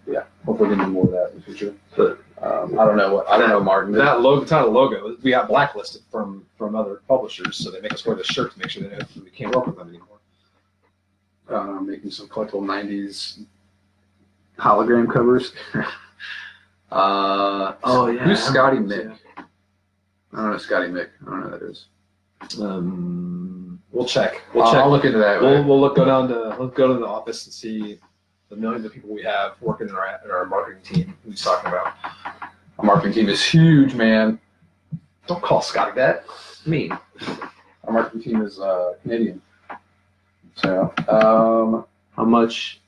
Yeah, hopefully we can do more of that in the future. But I don't know, Martin. That logo, it's not a logo. We got blacklisted from other publishers, so they make us wear the shirt to make sure that we can't work with them anymore. Making some collectible '90s hologram covers. Oh yeah. Who's Scotty Mick? Yeah. I don't know Scotty Mick. I don't know who that is. We'll check. We'll check. I'll look into that. We'll go to the office and see the millions of people we have working in our marketing team. Who he's talking about. Our marketing team is huge, man. Don't call Scotty that. Mean. Our marketing team is Canadian. So, how much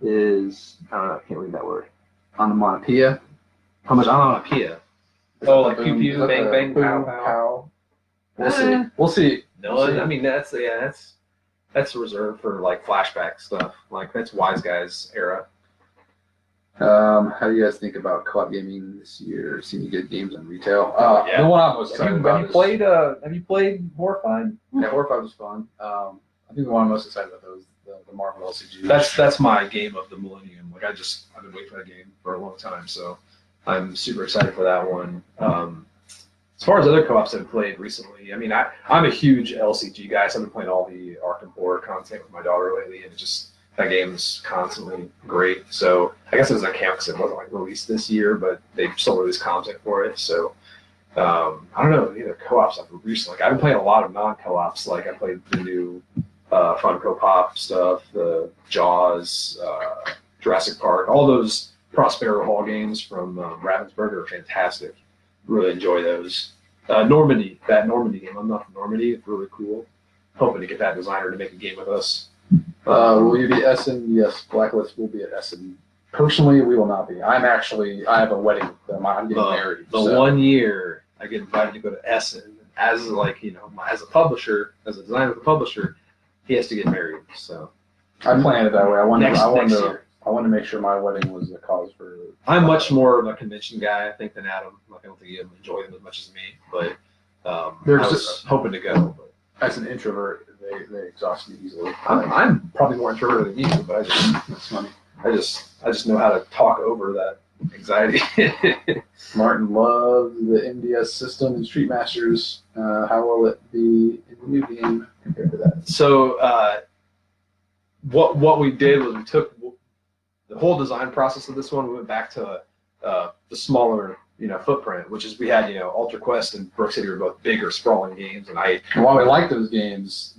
is, I don't know, I can't read that word. onomatopoeia. How much onomatopoeia? Oh, like pew pew, bang bang, pow pow. We'll see. We'll see. No, We'll see. I mean that's reserved for like flashback stuff. Like that's Wise Guys era. How do you guys think about co-op gaming this year? See any good games on retail? Yeah. The one I'm most excited about is... Have you played Horrified? Yeah, Horrified was fun. I think the one I'm most excited about was the Marvel LCG. That's my game of the millennium. Like I've been waiting for that game for a long time, so I'm super excited for that one. As far as other co-ops I've played recently, I mean, I'm a huge LCG guy, so I've been playing all the Arkham Horror content with my daughter lately, and that game's constantly great. So I guess it doesn't count because it wasn't like released this year, but they still released content for it. So I don't know any other co-ops I've recently. Like I've been playing a lot of non-co-ops. Like I played the new Funko Pop stuff, the Jaws, Jurassic Park, all those Prospero Hall games from Ravensburger are fantastic. Really enjoy those. Normandy game. I'm not from Normandy. It's really cool. Hoping to get that designer to make a game with us. Will you be at Essen? Yes, Blacklist will be at Essen. Personally, we will not be. I have a wedding. I'm getting married. The 1 year I get invited to go to Essen as as a publisher, as a designer with a publisher, he has to get married. So I planned it that way. I wanted year. to make sure my wedding was a cause for. I'm much more of a convention guy, I think, than Adam. Like, I don't think he'll enjoy them as much as me, but I was hoping to go. But as an introvert, they exhaust me easily. I'm probably more introverted than you, but that's funny. I just know how to talk over that anxiety. Martin loves the MDS system and Street Masters. How will it be in the new game compared to that? So what we did was we took the whole design process of this one. We went back to the smaller footprint, which is we had Ultra Quest and Brook City were both bigger, sprawling games, and while we like those games,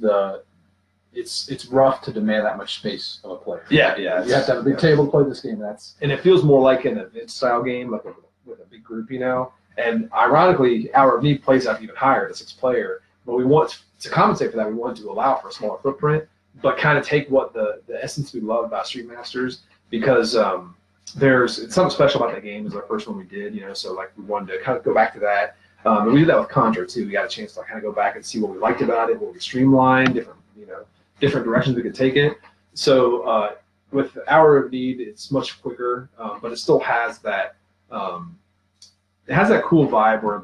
it's rough to demand that much space of a player. Yeah. You have to have a big table to play this game. And it feels more like an event style game, like with a big group, And ironically, Hour of Need plays out even higher to 6-player. But we want to compensate for that. We want to allow for a smaller footprint, but kind of take what the essence we love about Street Masters, because it's something special about that game. It was our first one we did, So like we wanted to kind of go back to that. And we did that with Contra too. We got a chance to kind of go back and see what we liked about it, what we streamlined, different directions we could take it. So with Hour of Need, it's much quicker, but it still has that. It has that cool vibe where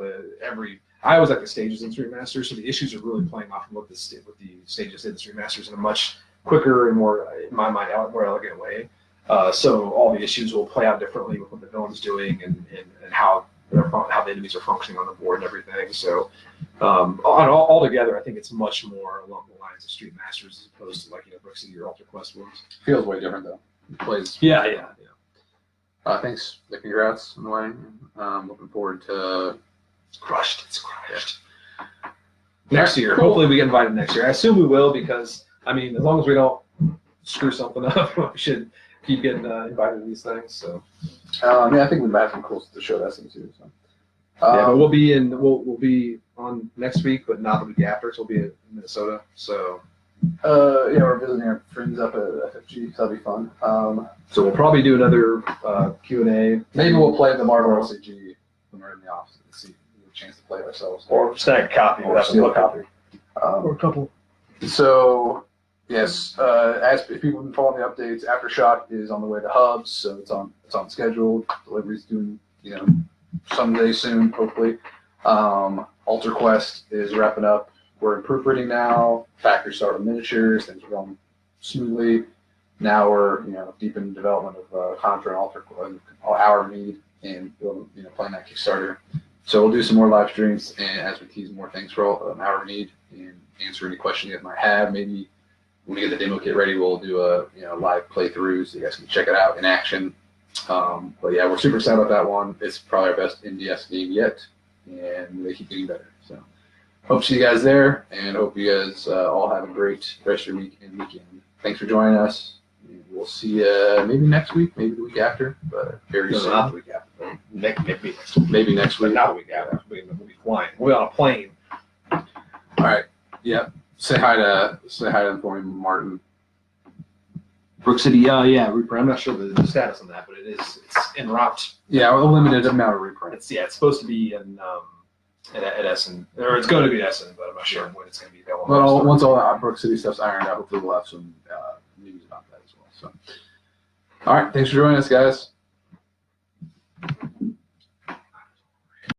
I always like the stages in Street Masters, so the issues are really playing off of what the stages did in Street Masters in a much quicker and more, in my mind, more elegant way. So all the issues will play out differently with what the villain's doing and how the enemies are functioning on the board and everything. So all together, I think it's much more along the lines of Street Masters as opposed to like Brook City or Ultra Quest ones. Feels way different though. It plays. Yeah. Thanks. Congrats on the wedding. Looking forward to. It's crushed. Yeah. Next year, cool. Hopefully we get invited next year. I assume we will because as long as we don't screw something up, we should keep getting invited to these things. So. I think we've had some cool to show that too. So. But we'll be on next week, but not the week after. So we'll be in Minnesota. So. We're visiting our friends up at FFG, so that'll be fun. So we'll probably do another Q&A. Maybe we'll play the Marvel LCG when we're in the office and see a chance to play it ourselves. Or snag a copy. Or steal a copy. Or a couple. So, yes, as if people have been following the updates, Aftershock is on the way to Hubs, so it's on schedule. Delivery's due, someday soon, hopefully. Alter Quest is wrapping up. We're in proofreading now. Factory start with miniatures. Things are going smoothly. Now we're deep in development of Contra and Alter Quest, Our Need, and playing that Kickstarter. So we'll do some more live streams and as we tease more things for Our Need and answer any questions you guys might have. Maybe when we get the demo kit ready, we'll do a live playthrough so you guys can check it out in action. But yeah, we're super excited about that one. It's probably our best NDS game yet, and they keep getting better. So hope to see you guys there, and hope you guys all have a great rest of your week and weekend. Thanks for joining us. We'll see you maybe next week, maybe the week after, but very soon. Not the week after. Maybe next week. But not the week after. We'll be flying. We'll be on a plane. All right. Yep. Say hi to them for me, Martin. Brook City, yeah, reprint. I'm not sure the status on that, but it's en route. Yeah, a limited amount of reprints. It's supposed to be at Essen, or it's going to be at Essen, but I'm not sure when it's going to be available. Well, once all the Brook City stuff's ironed out, hopefully we'll have some news about that as well. So, all right, thanks for joining us, guys.